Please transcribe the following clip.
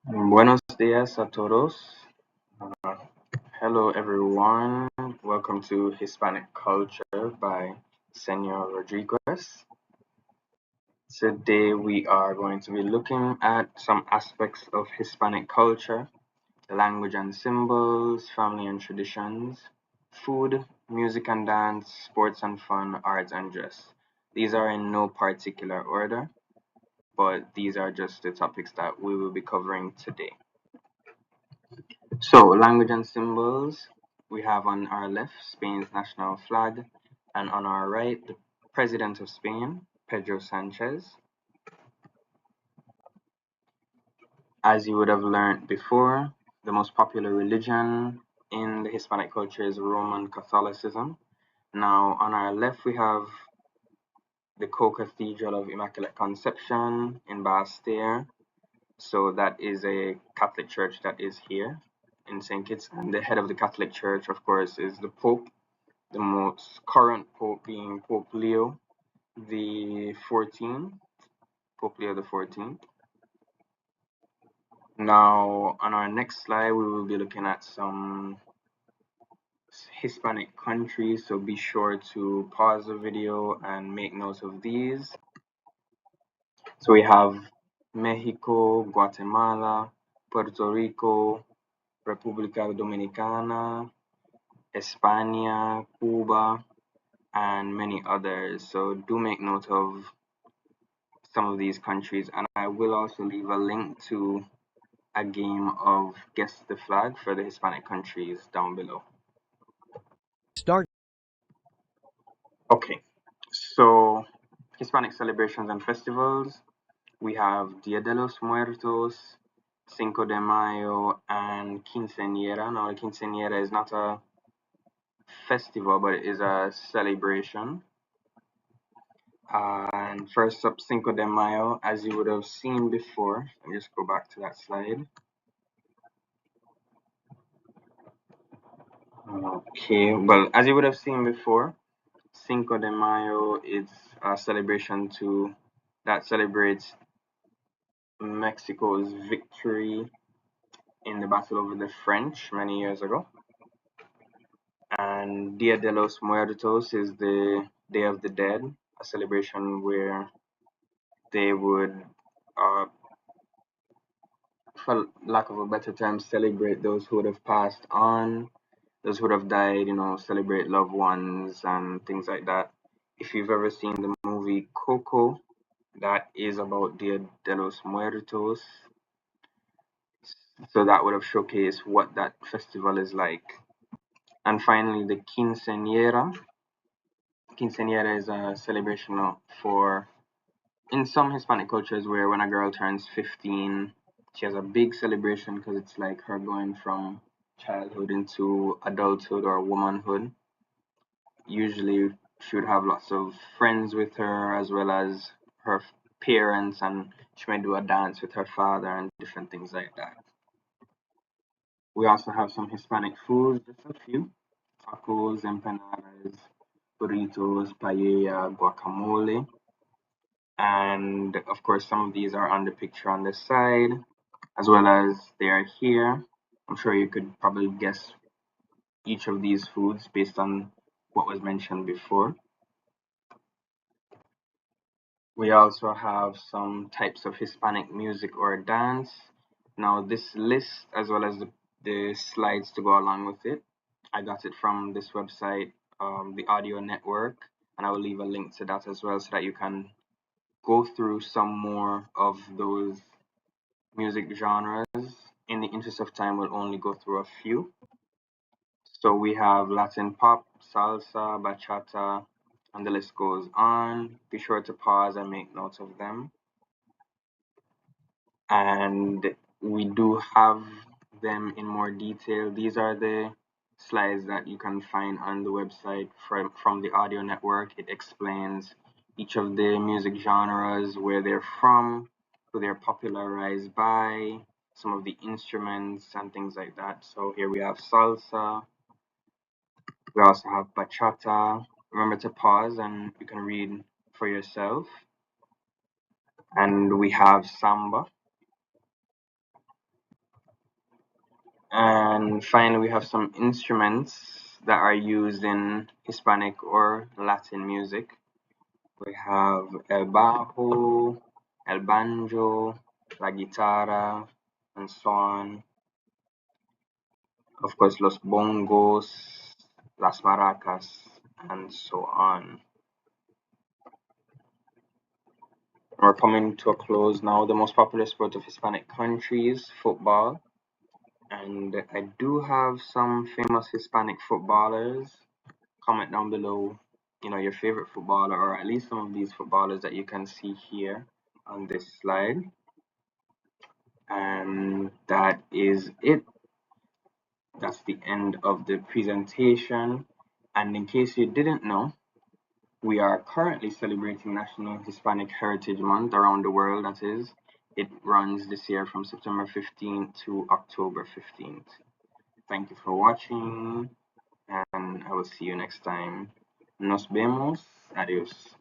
Buenos días a todos. Uh, Hello, everyone. Welcome to Hispanic Culture by Senor Rodriguez. Today, we are going to be looking at some aspects of Hispanic culture, language and symbols, family and traditions, food, music and dance, sports and fun, arts and dress. These are in no particular order, but these are just the topics that we will be covering today. So, language and symbols. We have on our left Spain's national flag, and on our right, the President of Spain, Pedro Sanchez. As you would have learned before, the most popular religion in the Hispanic culture is Roman Catholicism. Now, on our left, we have the Co-Cathedral of Immaculate Conception in Bastia. So, that is a Catholic church that is here in St. Kitts. And the head of the Catholic Church, of course, is the Pope, the most current pope being Pope Leo the 14th, Pope Leo the 14th. Now, on our next slide, we will be looking at some Hispanic countries, so be sure to pause the video and make notes of these. So we have Mexico, Guatemala, Puerto Rico, República Dominicana, España, Cuba, and many others. So do make note of some of these countries, and I will also leave a link to a game of Guess the Flag for the Hispanic countries down below. Start. Okay, so Hispanic celebrations and festivals. We have Dia de los Muertos, Cinco de Mayo, and Quinceañera. Now, the Quinceañera is not a festival, but it is a celebration. And first up, Cinco de Mayo, as you would have seen before. Let me just go back to that slide. Okay, well, as you would have seen before, Cinco de Mayo is a celebration that celebrates Mexico's victory in the battle over the French many years ago. And Dia de los Muertos is the Day of the Dead, a celebration where they would, uh, for lack of a better term, celebrate those who would have passed on, those who would have died, celebrate loved ones and things like that. If you've ever seen the movie Coco, that is about Dia de los Muertos. So that would have showcased what that festival is like. And finally, the Quinceañera. Quinceañera is a celebration for, in some Hispanic cultures, where when a girl turns 15, she has a big celebration because it's like her going from childhood into adulthood or womanhood. Usually, she would have lots of friends with her as well as her parents, and she might do a dance with her father and different things like that. We also have some Hispanic foods, just a few: tacos, empanadas, burritos, paella, guacamole. And of course, some of these are on the picture on the side, as well as they are here. I'm sure you could probably guess each of these foods based on what was mentioned before. We also have some types of Hispanic music or dance. Now, this list, as well as the slides to go along with it, I got it from this website, the Audio Network, and I will leave a link to that as well so that you can go through some more of those music genres. In the interest of time, we'll only go through a few. So we have Latin pop, salsa, bachata, and the list goes on. Be sure to pause and make notes of them. And we do have them in more detail. These are the slides that you can find on the website from the Audio Network. It explains each of the music genres, where they're from, who they're popularized by, some of the instruments and things like that. So here we have salsa. We also have bachata. Remember to pause and you can read for yourself. And we have samba. And finally, we have some instruments that are used in Hispanic or Latin music. We have el bajo, el banjo, la guitarra, and so on. Of course, los bongos, las maracas, and so on. We're coming to a close now. The most popular sport of Hispanic countries, football. And I do have some famous Hispanic footballers. Comment down below, your favorite footballer, or at least some of these footballers that you can see here on this slide. And that is it. That's the end of the presentation. And in case you didn't know, we are currently celebrating National Hispanic Heritage Month around the world, that is. It runs this year from September 15th to October 15th. Thank you for watching, and I will see you next time. Nos vemos. Adios.